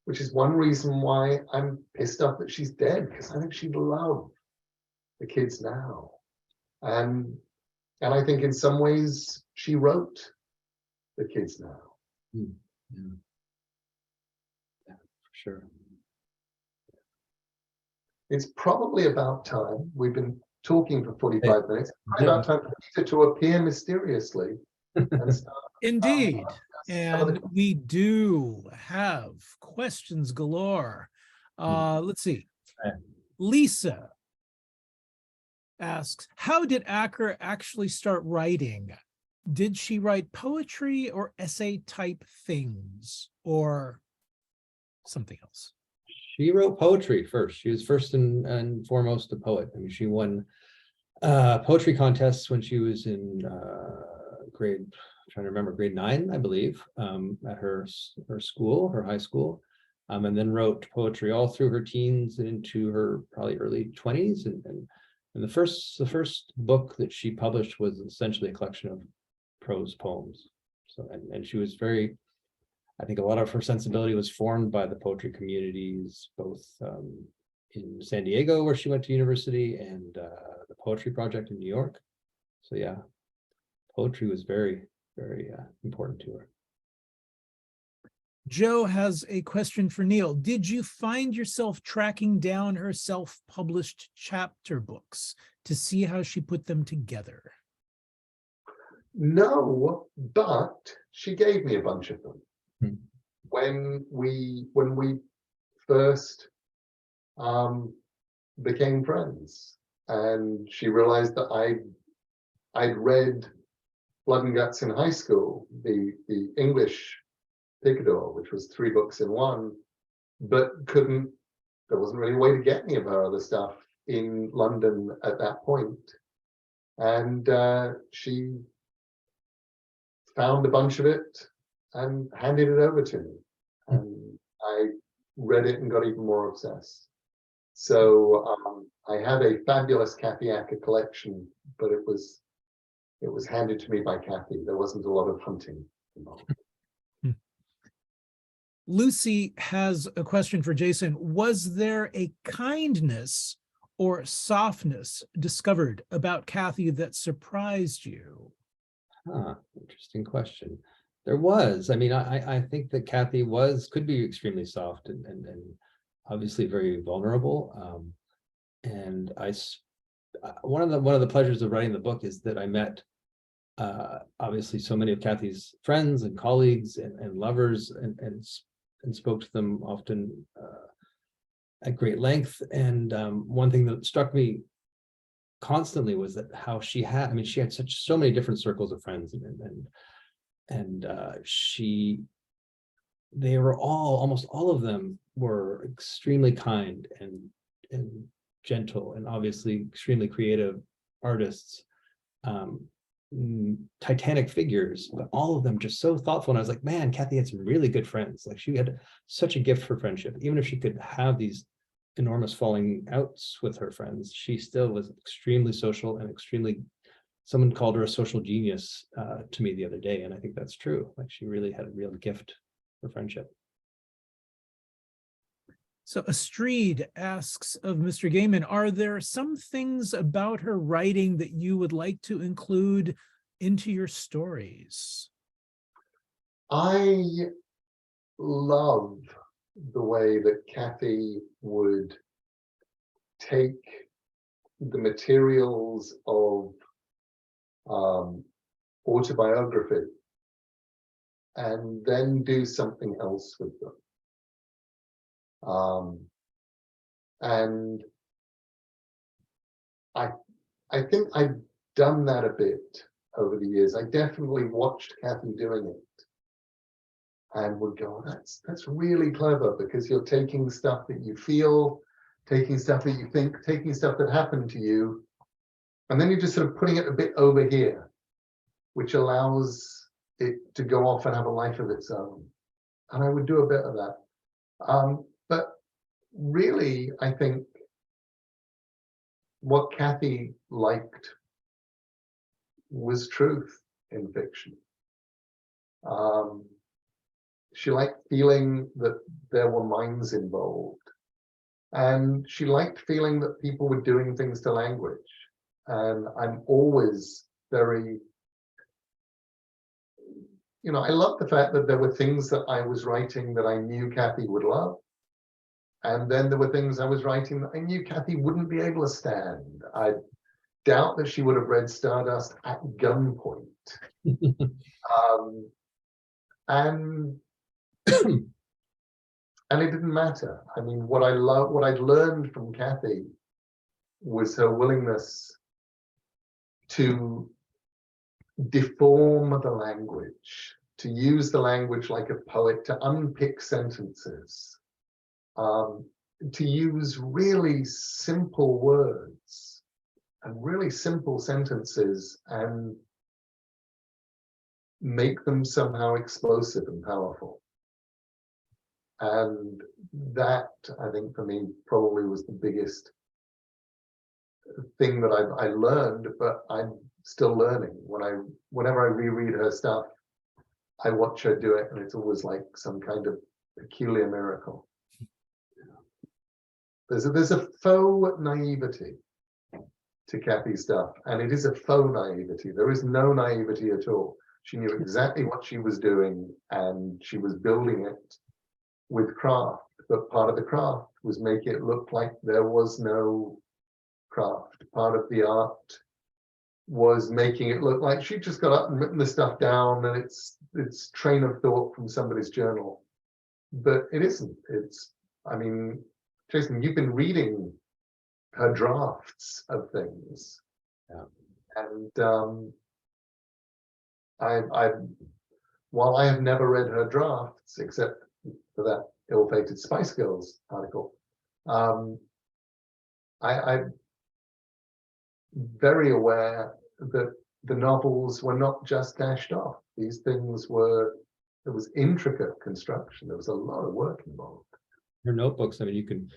which is one reason why I'm pissed off that she's dead, because I think she'd love the kids now. And I think in some ways she wrote the kids now. Yeah, for sure. It's probably about time. We've been talking for 45 minutes. It's about time for Peter to appear mysteriously and start. Indeed. And we do have questions galore. Let's see. Lisa asks, how did Acker actually start writing? Did she write poetry or essay type things, or something else? She wrote poetry first. She was first and foremost a poet. I mean, she won poetry contests when she was in grade 9, I believe, at her school, her high school, and then wrote poetry all through her teens and into her probably early 20s. And the first book that she published was essentially a collection of prose poems. So and she was very, I think a lot of her sensibility was formed by the poetry communities, both in San Diego, where she went to university, and the Poetry Project in New York. So yeah, poetry was very, very important to her. Joe has a question for Neil. Did you find yourself tracking down her self-published chapter books to see how she put them together? No, but she gave me a bunch of them. Hmm. When we first became friends, and she realized that I'd read Blood and Guts in high school, the English Picador, which was 3 books in one, but there wasn't really a way to get any of her other stuff in London at that point. And she found a bunch of it and handed it over to me. And I read it and got even more obsessed. So I have a fabulous Kathy Acker collection, but it was handed to me by Kathy. There wasn't a lot of hunting involved. Lucy has a question for Jason. Was there a kindness or softness discovered about Kathy that surprised you? Interesting question. There was. I mean, I think that Kathy could be extremely soft and obviously very vulnerable. And one of the pleasures of writing the book is that I met obviously so many of Kathy's friends and colleagues and lovers and spoke to them often at great length. And one thing that struck me constantly was that how she had so many different circles of friends, and they were almost all of them were extremely kind and gentle, and obviously extremely creative artists, titanic figures, but all of them just so thoughtful. And I was like, man, Kathy had some really good friends. Like, she had such a gift for friendship. Even if she could have these enormous falling outs with her friends, she still was extremely social and someone called her a social genius to me the other day, and I think that's true. Like, she really had a real gift for friendship. So Astrid asks of Mr. Gaiman, are there some things about her writing that you would like to include into your stories? I love the way that Kathy would take the materials of autobiography and then do something else with them. And I think I've done that a bit over the years. I definitely watched Kathy doing it and would go, that's really clever, because you're taking stuff that you feel, taking stuff that you think, taking stuff that happened to you, and then you're just sort of putting it a bit over here, which allows it to go off and have a life of its own. And I would do a bit of that. But really, I think what Kathy liked was truth in fiction. She liked feeling that there were minds involved. And she liked feeling that people were doing things to language. And I'm always very, I love the fact that there were things that I was writing that I knew Kathy would love. And then there were things I was writing that I knew Kathy wouldn't be able to stand. I doubt that she would have read Stardust at gunpoint. And it didn't matter. I mean, what I'd learned from Kathy was her willingness to deform the language, to use the language like a poet, to unpick sentences, to use really simple words and really simple sentences and make them somehow explosive and powerful. And that, I think, for me, probably was the biggest thing that I learned, but I'm still learning. Whenever I reread her stuff, I watch her do it, and it's always like some kind of peculiar miracle. There's a faux naivety to Kathy's stuff, and it is a faux naivety. There is no naivety at all. She knew exactly what she was doing, and she was building it with craft. But part of the craft was make it look like there was no craft. Part of the art was making it look like she just got up and written the stuff down and it's train of thought from somebody's journal. But it isn't. It's, I mean, Jason, you've been reading her drafts of things. Yeah. And I while I have never read her drafts except for that ill-fated Spice Girls article, I'm very aware that the novels were not just dashed off. These things were, there was intricate construction. There was a lot of work involved. Her notebooks, I mean,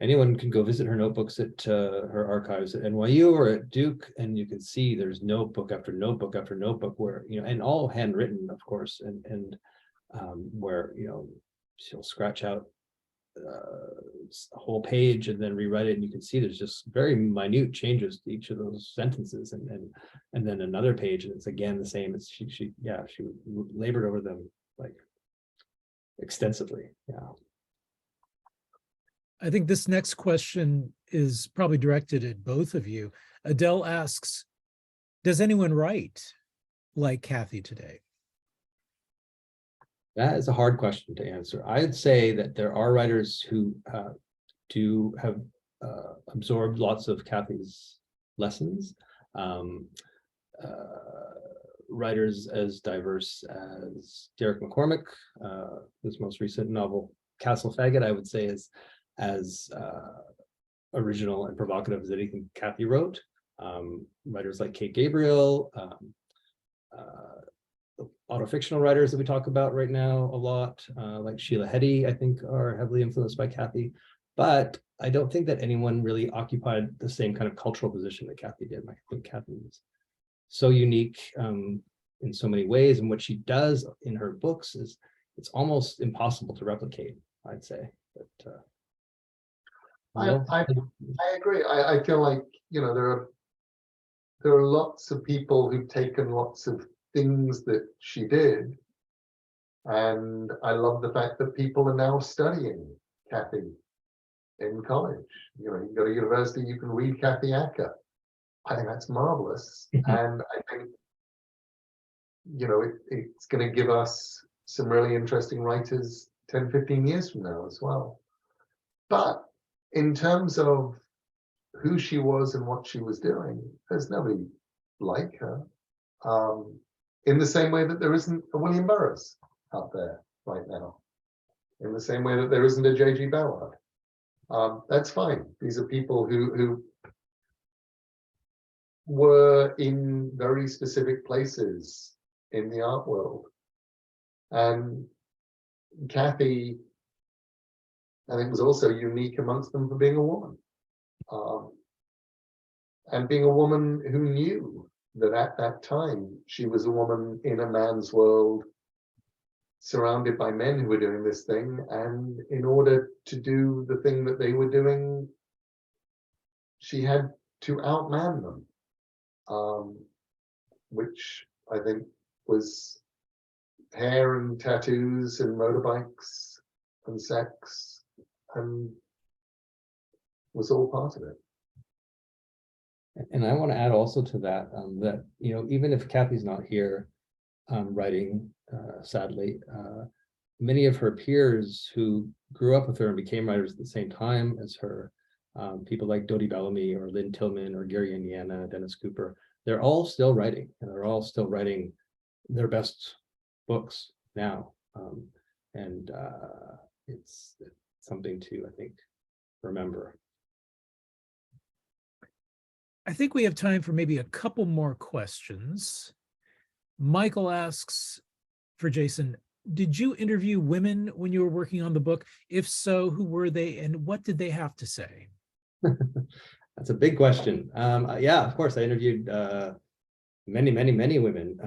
anyone can go visit her notebooks at her archives at NYU or at Duke, and you can see there's notebook after notebook after notebook where, and all handwritten, of course, and where, she'll scratch out a whole page and then rewrite it, and you can see there's just very minute changes to each of those sentences, and then another page, and it's again the same. It's she labored over them like extensively. Yeah. I think this next question is probably directed at both of you. Adele asks, does anyone write like Kathy today? That is a hard question to answer. I'd say that there are writers who do have absorbed lots of Kathy's lessons. Writers as diverse as Derek McCormick, whose most recent novel, Castle Faggot, I would say is as original and provocative as anything Kathy wrote. Writers like Kate Gabriel, autofictional writers that we talk about right now a lot, like Sheila Heti, I think are heavily influenced by Kathy. But I don't think that anyone really occupied the same kind of cultural position that Kathy did. I think Kathy was so unique in so many ways, and what she does in her books is it's almost impossible to replicate, I'd say. But I agree. I feel like, there are lots of people who've taken lots of things that she did, and I love the fact that people are now studying Kathy in college. You go to university, you can read Kathy Acker. I think that's marvelous. And I think, it's going to give us some really interesting writers 10, 15 years from now as well. But in terms of who she was and what she was doing, there's nobody like her. In the same way that there isn't a William Burroughs out there right now. In the same way that there isn't a J.G. Ballard. That's fine. These are people who were in very specific places in the art world. And Kathy, I think, was also unique amongst them for being a woman. And being a woman who knew that at that time she was a woman in a man's world, surrounded by men who were doing this thing, and in order to do the thing that they were doing, she had to outman them, which I think was hair and tattoos and motorbikes and sex, and was all part of it. And I want to add also to that, that, even if Kathy's not here writing, sadly, many of her peers who grew up with her and became writers at the same time as her, people like Dodie Bellamy or Lynn Tillman or Gary Indiana, Dennis Cooper, they're all still writing, and they're all still writing their best books now. And it's something to, I think, remember. I think we have time for maybe a couple more questions. Michael asks for Jason, did you interview women when you were working on the book? If so, who were they and what did they have to say? That's a big question. Yeah, of course, I interviewed many women.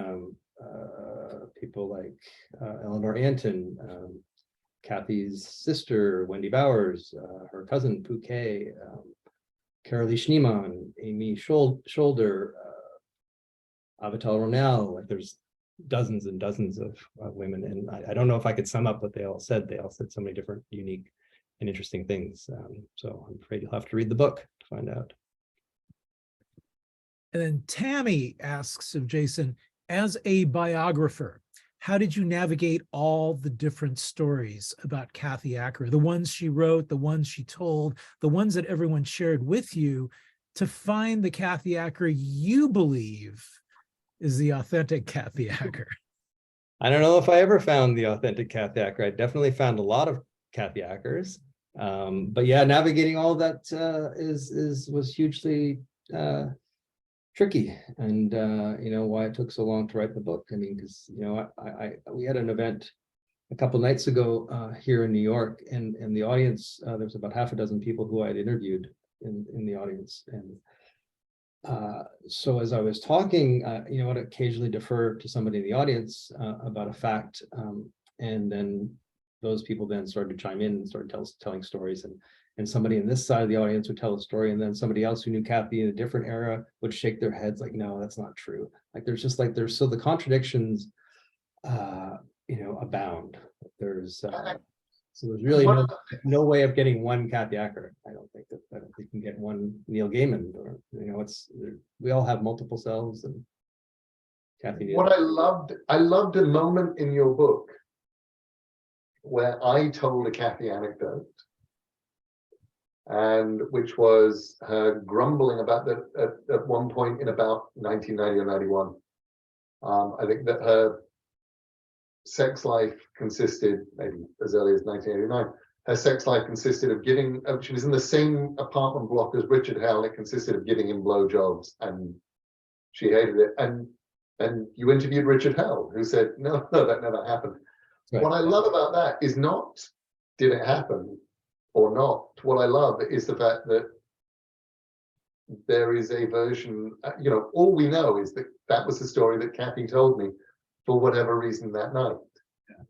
People like Eleanor Anton, Kathy's sister, Wendy Bowers, her cousin, Pouquet, Carolee Schneemann, Amy Scholder, Avital Ronell. Like, there's dozens and dozens of women, and I don't know if I could sum up what they all said. They all said so many different, unique, and interesting things. So I'm afraid you'll have to read the book to find out. And then Tammy asks of Jason, as a biographer, how did you navigate all the different stories about Kathy Acker, the ones she wrote, the ones she told, the ones that everyone shared with you, to find the Kathy Acker you believe is the authentic Kathy Acker? I don't know if I ever found the authentic Kathy Acker. I definitely found a lot of Kathy Ackers. But yeah, navigating all that was hugely tricky, and you know, why it took so long to write the book. I mean, because you know, we had an event a couple nights ago here in New York, and the audience, there was about half a dozen people who I had interviewed in the audience, and so as I was talking, you know, I'd occasionally defer to somebody in the audience about a fact, and then those people then started to chime in and started telling stories, and somebody in this side of the audience would tell a story, and then somebody else who knew Kathy in a different era would shake their heads like, no, that's not true. Like there's just like so the contradictions, you know, abound. There's so there's really no way of getting one Kathy Acker. I don't think you can get one Neil Gaiman, or you know, we all have multiple selves, and Kathy. What I loved a moment in your book where I told a Kathy anecdote, and which was her grumbling about that at one point in about 1990 or 91. I think that her sex life consisted, maybe as early as 1989, her sex life consisted of giving, she was in the same apartment block as Richard Hell, it consisted of giving him blowjobs, and she hated it. And you interviewed Richard Hell, who said, no, that never happened. Right. What I love about that is not, did it happen or not? What I love is the fact that there is a version, you know, all we know is that that was the story that Kathy told me for whatever reason that night.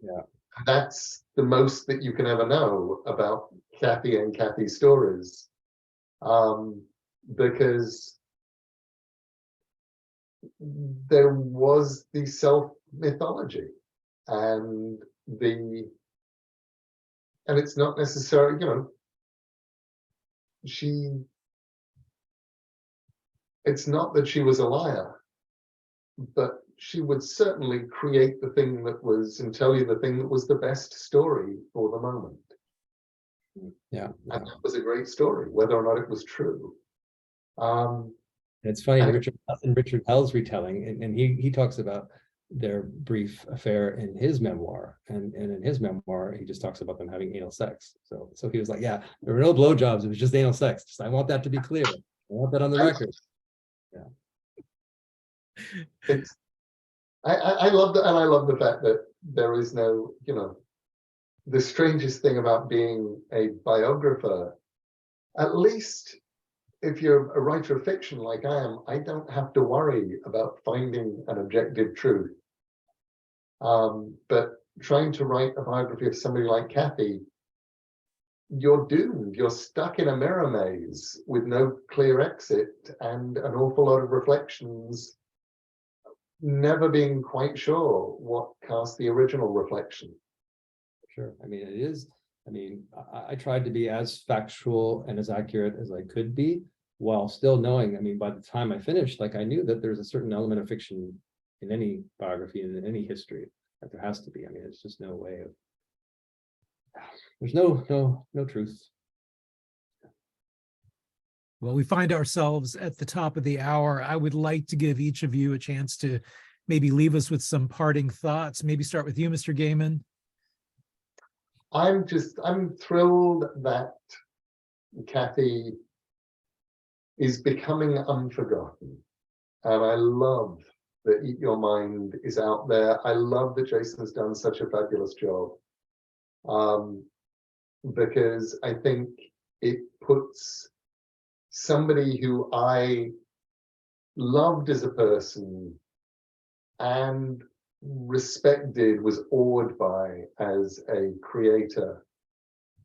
Yeah. That's the most that you can ever know about Kathy and Kathy's stories. Because there was the self-mythology and it's not necessarily, you know, it's not that she was a liar, but she would certainly create the thing that was, and tell you the thing that was the best story for the moment. Yeah. And that was a great story, whether or not it was true. It's funny, Richard Hell's retelling, and he talks about their brief affair in his memoir, and in his memoir he just talks about them having anal sex. So he was like, yeah, there were no blowjobs, it was just anal sex. Just, I want that to be clear. I want that on the record. Yeah. I love that, and I love the fact that there is no, you know, the strangest thing about being a biographer, at least if you're a writer of fiction like I am, I don't have to worry about finding an objective truth. But trying to write a biography of somebody like Kathy, you're doomed. You're stuck in a mirror maze with no clear exit and an awful lot of reflections, never being quite sure what cast the original reflection. Sure. I mean, it is. I mean, I tried to be as factual and as accurate as I could be, while still knowing, I mean, by the time I finished, like I knew that there's a certain element of fiction in any biography and in any history, that there has to be. I mean, it's just no way of, there's no truth. Well, we find ourselves at the top of the hour. I would like to give each of you a chance to maybe leave us with some parting thoughts. Maybe start with you, Mr. Gaiman. I'm thrilled that Kathy is becoming unforgotten. And I love that Eat Your Mind is out there. I love that Jason has done such a fabulous job. Because I think it puts somebody who I loved as a person and respected, was awed by as a creator,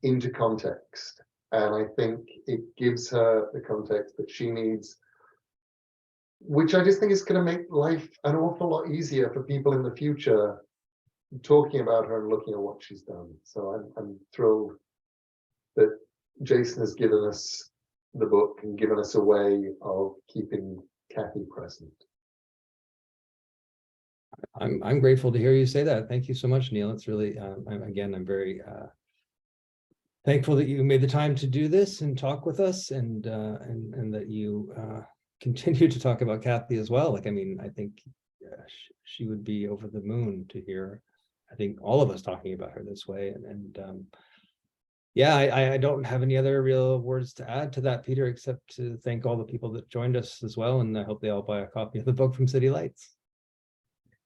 into context. And I think it gives her the context that she needs, which I just think is going to make life an awful lot easier for people in the future talking about her and looking at what she's done. So I'm thrilled that Jason has given us the book and given us a way of keeping Kathy present. I'm grateful to hear you say that. Thank you so much, Neil. It's really, I'm very thankful that you made the time to do this and talk with us, and that you continue to talk about Kathy as well. Like, I mean, I think she would be over the moon to hear, I think, all of us talking about her this way. Yeah, I don't have any other real words to add to that, Peter, except to thank all the people that joined us as well. And I hope they all buy a copy of the book from City Lights.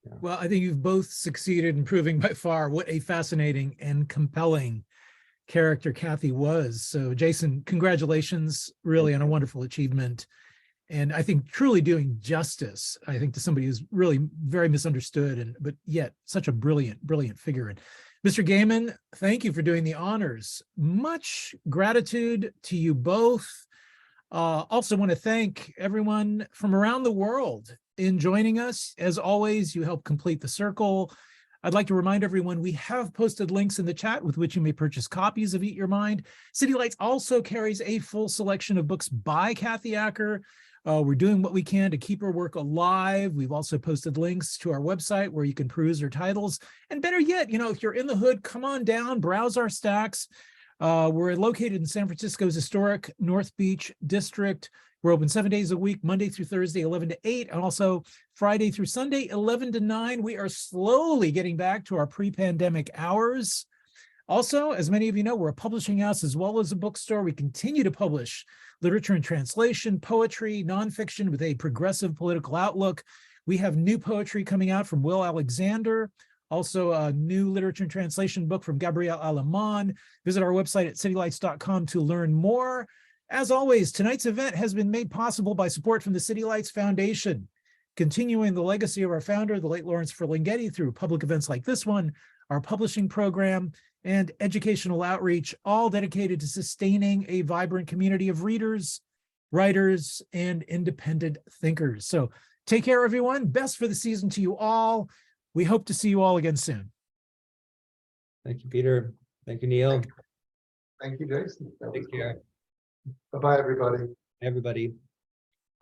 Yeah. Well, I think you've both succeeded in proving by far what a fascinating and compelling character Kathy was. So Jason, congratulations really on a wonderful achievement. And I think truly doing justice, I think, to somebody who's really very misunderstood, but yet such a brilliant figure. And Mr. Gaiman, thank you for doing the honors. Much gratitude to you both. Also want to thank everyone from around the world in joining us. As always, you help complete the circle. I'd like to remind everyone we have posted links in the chat with which you may purchase copies of Eat Your Mind. City Lights also carries a full selection of books by Kathy Acker. We're doing what we can to keep her work alive. We've also posted links to our website where you can peruse her titles. And better yet, if you're in the hood, come on down, browse our stacks. We're located in San Francisco's historic North Beach district. We're open 7 days a week, Monday through Thursday, 11 to 8, and also Friday through Sunday, 11 to 9. We are slowly getting back to our pre-pandemic hours. Also, as many of you know, we're a publishing house as well as a bookstore. We continue to publish literature and translation, poetry, nonfiction with a progressive political outlook. We have new poetry coming out from Will Alexander, also a new literature and translation book from Gabriel Alemán. Visit our website at citylights.com to learn more. As always, tonight's event has been made possible by support from the City Lights Foundation, continuing the legacy of our founder, the late Lawrence Ferlinghetti, through public events like this one, our publishing program, and educational outreach, all dedicated to sustaining a vibrant community of readers, writers, and independent thinkers. So take care, everyone. Best for the season to you all. We hope to see you all again soon. Thank you, Peter. Thank you, Neil. Thank you, Jason. Take care. Bye-bye, everybody. Everybody.